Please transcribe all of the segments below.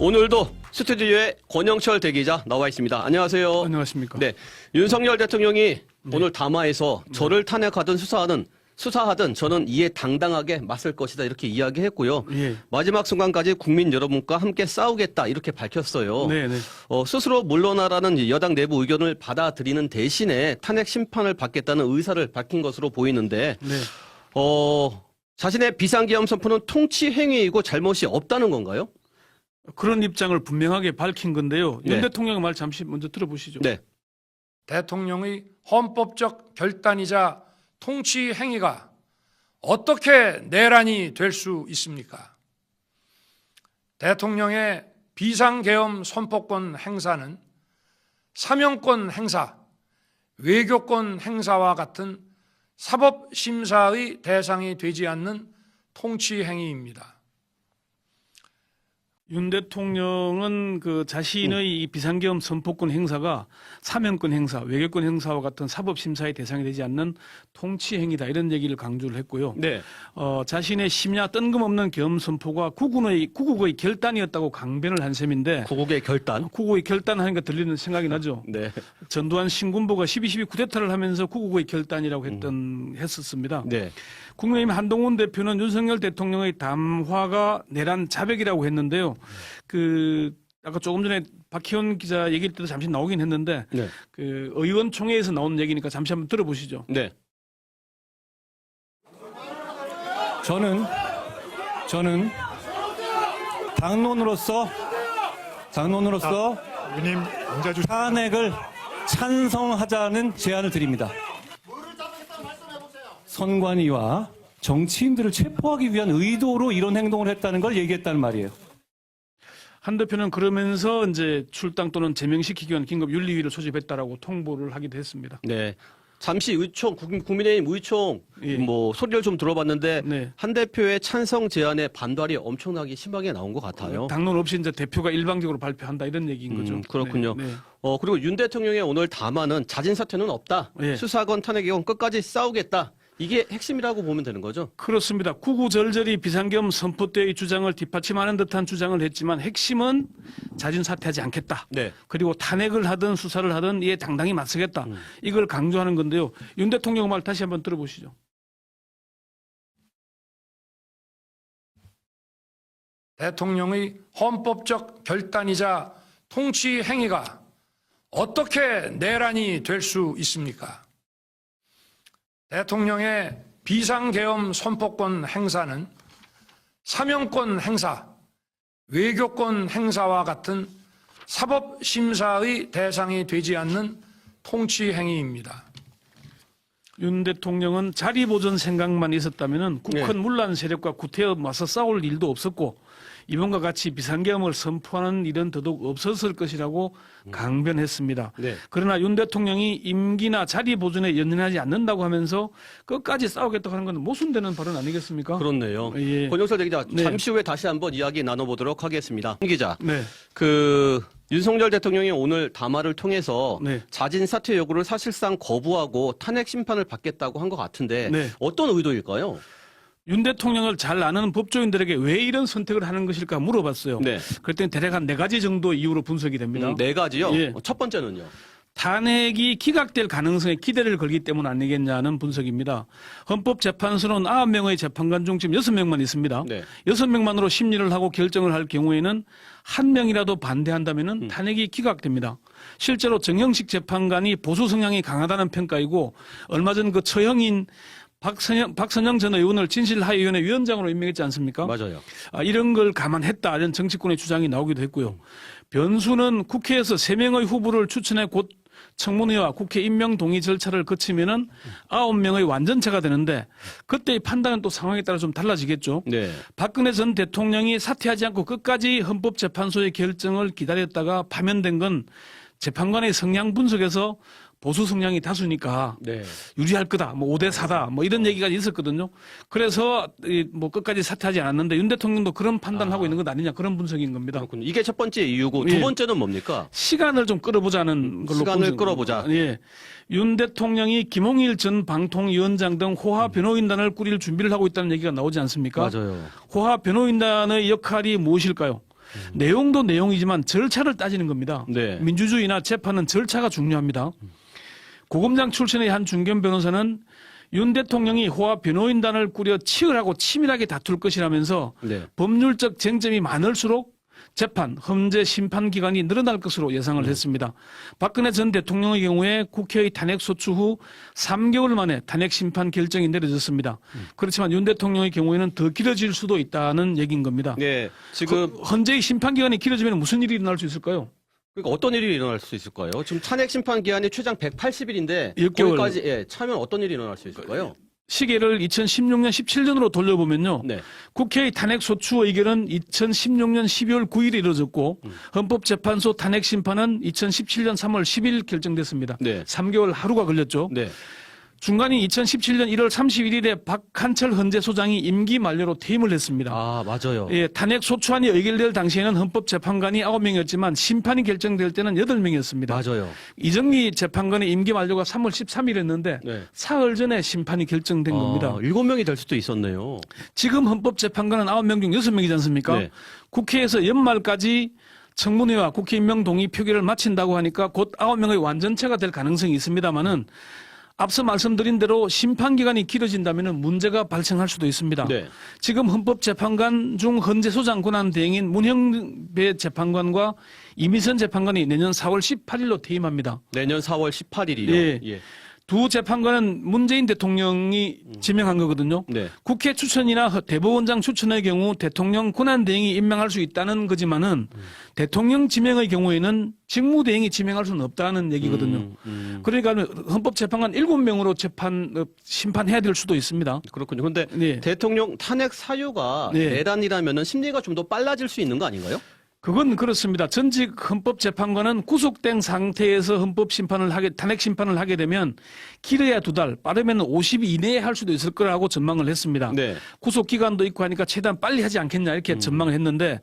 오늘도 스튜디오에 권영철 대기자 나와 있습니다. 안녕하세요. 안녕하십니까. 네, 윤석열 대통령이 오늘 담화에서 저를 탄핵하든 수사하든 저는 이에 당당하게 맞설 것이다 이렇게 이야기했고요. 예. 마지막 순간까지 국민 여러분과 함께 싸우겠다 이렇게 밝혔어요. 네네. 스스로 물러나라는 여당 내부 의견을 받아들이는 대신에 탄핵 심판을 받겠다는 의사를 밝힌 것으로 보이는데 네. 자신의 비상계엄 선포는 통치 행위이고 잘못이 없다는 건가요? 그런 입장을 분명하게 밝힌 건데요. 네. 윤 대통령의 말 잠시 먼저 들어보시죠. 네. 대통령의 헌법적 결단이자 통치 행위가 어떻게 내란이 될 수 있습니까? 대통령의 비상계엄 선포권 행사는 사명권 행사, 외교권 행사와 같은 사법심사의 대상이 되지 않는 통치 행위입니다. 윤 대통령은 그 자신의 이 비상계엄 선포권 행사가 사면권 행사, 외교권 행사와 같은 사법심사의 대상이 되지 않는 통치 행위다 이런 얘기를 강조를 했고요. 네. 자신의 심야 뜬금없는 계엄 선포가 구국의 결단이었다고 강변을 한 셈인데 구국의 결단. 구국의 결단하니까 들리는 생각이 나죠. 네. 전두환 신군부가 12.12 쿠데타를 하면서 구국의 결단이라고 했었습니다. 네. 국민의힘 한동훈 대표는 윤석열 대통령의 담화가 내란 자백이라고 했는데요. 아까 조금 전에 박희원 기자 얘기할 때도 잠시 나오긴 했는데, 네. 의원총회에서 나온 얘기니까 잠시 한번 들어보시죠. 네. 저는 당론으로서 의원님 앉아 주시죠. 탄핵을 찬성하자는 제안을 드립니다. 선관위와 정치인들을 체포하기 위한 의도로 이런 행동을 했다는 걸 얘기했다는 말이에요. 한 대표는 그러면서 이제 출당 또는 제명시키기 위한 긴급 윤리위를 소집했다라고 통보를 하기도 했습니다. 네. 잠시 국민의힘 의총 예. 소리를 좀 들어봤는데 네. 한 대표의 찬성 제안에 반발이 엄청나게 심하게 나온 것 같아요. 당론 없이 이제 대표가 일방적으로 발표한다 이런 얘기인 거죠. 그렇군요. 네, 네. 그리고 윤 대통령의 오늘 담화는 자진 사퇴는 없다. 예. 수사건 탄핵이건 끝까지 싸우겠다. 이게 핵심이라고 보면 되는 거죠? 그렇습니다. 구구절절히 비상계엄 선포 때의 주장을 뒷받침하는 듯한 주장을 했지만 핵심은 자진 사퇴하지 않겠다. 네. 그리고 탄핵을 하든 수사를 하든 이에 당당히 맞서겠다. 이걸 강조하는 건데요. 윤 대통령 말 다시 한번 들어보시죠. 대통령의 헌법적 결단이자 통치 행위가 어떻게 내란이 될 수 있습니까? 대통령의 비상계엄 선포권 행사는 사명권 행사, 외교권 행사와 같은 사법심사의 대상이 되지 않는 통치 행위입니다. 윤 대통령은 자리 보존 생각만 있었다면 국헌 문란 세력과 구태여 맞서 싸울 일도 없었고 이번과 같이 비상계엄을 선포하는 일은 더더욱 없었을 것이라고 강변했습니다. 네. 그러나 윤 대통령이 임기나 자리 보존에 연연하지 않는다고 하면서 끝까지 싸우겠다고 하는 건 모순되는 발언 아니겠습니까? 그렇네요. 예. 권영철 대기자, 네. 잠시 후에 다시 한번 이야기 나눠보도록 하겠습니다. 권 기자, 네. 윤석열 대통령이 오늘 담화를 통해서 네. 자진 사퇴 요구를 사실상 거부하고 탄핵 심판을 받겠다고 한 것 같은데 네. 어떤 의도일까요? 윤 대통령을 잘 아는 법조인들에게 왜 이런 선택을 하는 것일까 물어봤어요. 네. 그랬더니 대략 한 4가지 정도 이유로 분석이 됩니다. 네 가지요. 예. 첫 번째는요. 탄핵이 기각될 가능성에 기대를 걸기 때문 아니겠냐는 분석입니다. 헌법재판소는 9명의 재판관 중 지금 6명만 있습니다. 네. 6명만으로 심리를 하고 결정을 할 경우에는 한 명이라도 반대한다면 탄핵이 기각됩니다. 실제로 정형식 재판관이 보수 성향이 강하다는 평가이고 얼마 전 그 처형인 박선영 전 의원을 진실하위원회 위원장으로 임명했지 않습니까? 맞아요. 이런 걸 감안했다. 이런 정치권의 주장이 나오기도 했고요. 변수는 국회에서 3명의 후보를 추천해 곧 청문회와 국회 임명 동의 절차를 거치면은 9명의 완전체가 되는데 그때의 판단은 또 상황에 따라 좀 달라지겠죠. 네. 박근혜 전 대통령이 사퇴하지 않고 끝까지 헌법재판소의 결정을 기다렸다가 파면된 건 재판관의 성향 분석에서 보수 성향이 다수니까 네. 유리할 거다, 5대 4다, 이런 얘기가 있었거든요. 그래서 끝까지 사퇴하지 않았는데 윤 대통령도 그런 판단을 하고 있는 것 아니냐 그런 분석인 겁니다. 그렇군요. 이게 첫 번째 이유고 예. 두 번째는 뭡니까? 시간을 좀 끌어보자는 걸로 시간을 끌어보자. 예. 윤 대통령이 김홍일 전 방통위원장 등 호화 변호인단을 꾸릴 준비를 하고 있다는 얘기가 나오지 않습니까? 맞아요. 호화 변호인단의 역할이 무엇일까요? 내용도 내용이지만 절차를 따지는 겁니다. 네. 민주주의나 재판은 절차가 중요합니다. 고검장 출신의 한 중견 변호사는 윤 대통령이 호화 변호인단을 꾸려 치열하고 치밀하게 다툴 것이라면서 네. 법률적 쟁점이 많을수록 재판, 헌재 심판 기간이 늘어날 것으로 예상을 했습니다. 박근혜 전 대통령의 경우에 국회의 탄핵 소추 후 3개월 만에 탄핵 심판 결정이 내려졌습니다. 그렇지만 윤 대통령의 경우에는 더 길어질 수도 있다는 얘기인 겁니다. 네. 지금 헌재의 심판 기간이 길어지면 무슨 일이 일어날 수 있을까요? 그러니까 어떤 일이 일어날 수 있을까요? 지금 탄핵 심판 기한이 최장 180일인데 6개월. 거기까지 차면 어떤 일이 일어날 수 있을까요? 시계를 2016년 17년으로 돌려보면요. 네. 국회의 탄핵 소추 의결은 2016년 12월 9일에 이루어졌고 헌법재판소 탄핵 심판은 2017년 3월 10일 결정됐습니다. 네. 3개월 하루가 걸렸죠. 네. 중간인 2017년 1월 31일에 박한철 헌재소장이 임기 만료로 퇴임을 했습니다. 아, 맞아요. 예, 탄핵 소추안이 의결될 당시에는 헌법재판관이 9명이었지만 심판이 결정될 때는 8명이었습니다. 맞아요. 이정미 재판관의 임기 만료가 3월 13일이었는데 네. 사흘 전에 심판이 결정된 겁니다. 7명이 될 수도 있었네요. 지금 헌법재판관은 9명 중 6명이지 않습니까? 네. 국회에서 연말까지 청문회와 국회 임명 동의 표결을 마친다고 하니까 곧 9명의 완전체가 될 가능성이 있습니다만은 앞서 말씀드린 대로 심판기간이 길어진다면 문제가 발생할 수도 있습니다. 네. 지금 헌법재판관 중 헌재소장 권한대행인 문형배 재판관과 이미선 재판관이 내년 4월 18일로 퇴임합니다. 내년 4월 18일이요. 예. 두 재판관은 문재인 대통령이 지명한 거거든요. 네. 국회 추천이나 대법원장 추천의 경우 대통령 권한대행이 임명할 수 있다는 거지만은 대통령 지명의 경우에는 직무대행이 지명할 수는 없다는 얘기거든요. 그러니까 헌법재판관 7명으로 심판해야 될 수도 있습니다. 그렇군요. 근데 네. 대통령 탄핵 사유가 네. 내란이라면은 심리가 좀 더 빨라질 수 있는 거 아닌가요? 그건 그렇습니다. 전직 헌법재판관은 구속된 상태에서 탄핵 심판을 하게 되면 길어야 2달, 빠르면 50일 이내에 할 수도 있을 거라고 전망을 했습니다. 네. 구속 기간도 있고 하니까 최대한 빨리 하지 않겠냐 이렇게 전망을 했는데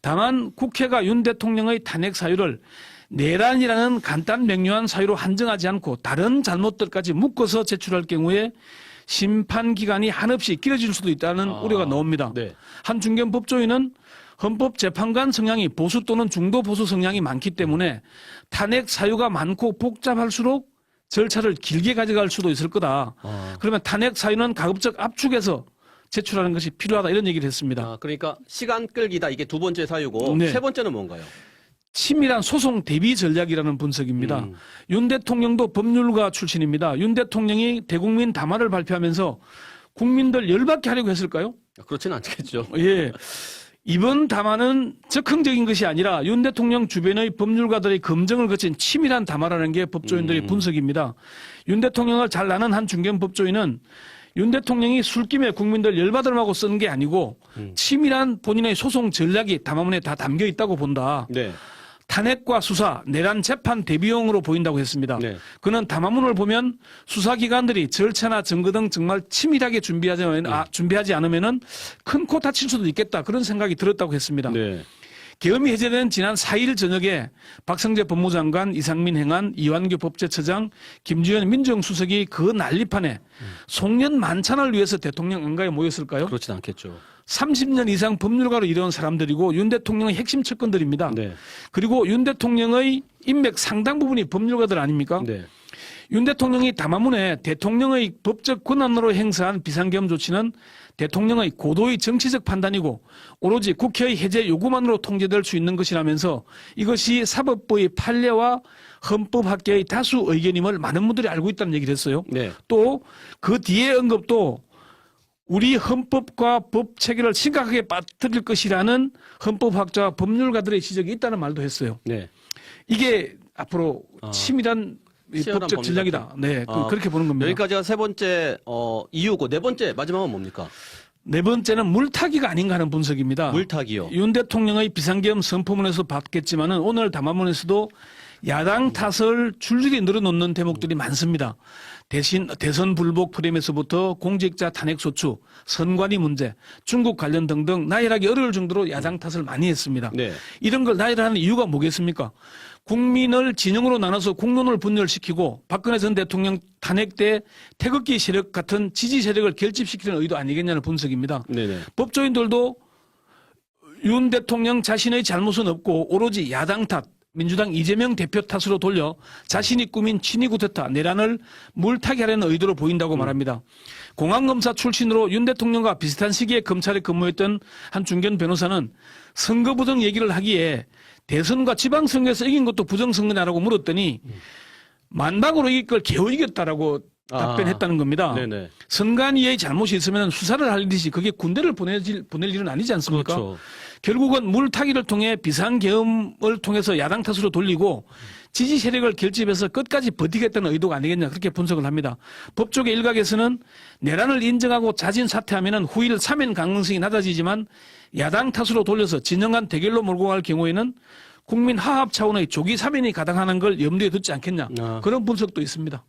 다만 국회가 윤 대통령의 탄핵 사유를 내란이라는 간단 명료한 사유로 한정하지 않고 다른 잘못들까지 묶어서 제출할 경우에 심판 기간이 한없이 길어질 수도 있다는 우려가 나옵니다. 네. 한 중견 법조인은 헌법재판관 성향이 보수 또는 중도 보수 성향이 많기 때문에 탄핵 사유가 많고 복잡할수록 절차를 길게 가져갈 수도 있을 거다. 그러면 탄핵 사유는 가급적 압축해서 제출하는 것이 필요하다 이런 얘기를 했습니다. 그러니까 시간 끌기다 이게 두 번째 사유고 네. 세 번째는 뭔가요? 치밀한 소송 대비 전략이라는 분석입니다. 윤 대통령도 법률가 출신입니다. 윤 대통령이 대국민 담화를 발표하면서 국민들 열받게 하려고 했을까요? 그렇지는 않겠죠. 예. 이번 담화는 적극적인 것이 아니라 윤 대통령 주변의 법률가들의 검증을 거친 치밀한 담화라는 게 법조인들의 분석입니다. 윤 대통령을 잘 아는 한 중견 법조인은 윤 대통령이 술김에 국민들 열받으라고 쓴 게 아니고 치밀한 본인의 소송 전략이 담화문에 다 담겨 있다고 본다. 네. 탄핵과 수사, 내란 재판 대비용으로 보인다고 했습니다. 네. 그는 담화문을 보면 수사기관들이 절차나 증거 등 정말 치밀하게 준비하지 않으면 큰 코 다칠 수도 있겠다. 그런 생각이 들었다고 했습니다. 네. 계엄이 해제된 지난 4일 저녁에 박성재 법무장관, 이상민 행안, 이완규 법제처장, 김주현 민정수석이 그 난리판에 송년 만찬을 위해서 대통령 안가에 모였을까요? 그렇진 않겠죠. 30년 이상 법률가로 일해온 사람들이고 윤 대통령의 핵심 측근들입니다. 네. 그리고 윤 대통령의 인맥 상당 부분이 법률가들 아닙니까? 네. 윤 대통령이 담화문에 대통령의 법적 권한으로 행사한 비상계엄 조치는 대통령의 고도의 정치적 판단이고 오로지 국회의 해제 요구만으로 통제될 수 있는 것이라면서 이것이 사법부의 판례와 헌법학계의 다수 의견임을 많은 분들이 알고 있다는 얘기를 했어요. 네. 또 그 뒤에 언급도 우리 헌법과 법 체계를 심각하게 빠뜨릴 것이라는 헌법학자와 법률가들의 지적이 있다는 말도 했어요. 네. 이게 앞으로 치밀한 치열한 법적 전략이다. 네, 그렇게 보는 겁니다. 여기까지가 세 번째 이유고 네 번째 마지막은 뭡니까? 네 번째는 물타기가 아닌가 하는 분석입니다. 물타기요. 윤 대통령의 비상계엄 선포문에서 봤겠지만은 오늘 담화문에서도 야당 탓을 줄줄이 늘어놓는 대목들이 많습니다. 대신 대선 불복 프레임에서부터 공직자 탄핵 소추, 선관위 문제, 중국 관련 등등 나열하기 어려울 정도로 야당 탓을 많이 했습니다. 네. 이런 걸 나열하는 이유가 뭐겠습니까? 국민을 진영으로 나눠서 국론을 분열시키고 박근혜 전 대통령 탄핵 때 태극기 세력 같은 지지 세력을 결집시키는 의도 아니겠냐는 분석입니다. 네네. 법조인들도 윤 대통령 자신의 잘못은 없고 오로지 야당 탓, 민주당 이재명 대표 탓으로 돌려 자신이 꾸민 친위 구태타 내란을 물타기 하려는 의도로 보인다고 말합니다. 공안검사 출신으로 윤 대통령과 비슷한 시기에 검찰에 근무했던 한 중견 변호사는 선거 부정 얘기를 하기에 대선과 지방선거에서 이긴 것도 부정선거냐라고 물었더니 만박으로 이길 걸 겨우 이겼다라고 답변했다는 겁니다. 네네. 선관위의 잘못이 있으면 수사를 할 듯이 그게 군대를 보낼 일은 아니지 않습니까? 그렇죠. 결국은 물타기를 통해 비상계엄을 통해서 야당 탓으로 돌리고 지지 세력을 결집해서 끝까지 버티겠다는 의도가 아니겠냐 그렇게 분석을 합니다. 법조계 일각에서는 내란을 인정하고 자진 사퇴하면 후일 사면 가능성이 낮아지지만 야당 탓으로 돌려서 진영 간 대결로 몰고 갈 경우에는 국민 화합 차원의 조기 사면이 가당하는 걸 염두에 두지 않겠냐 그런 분석도 있습니다.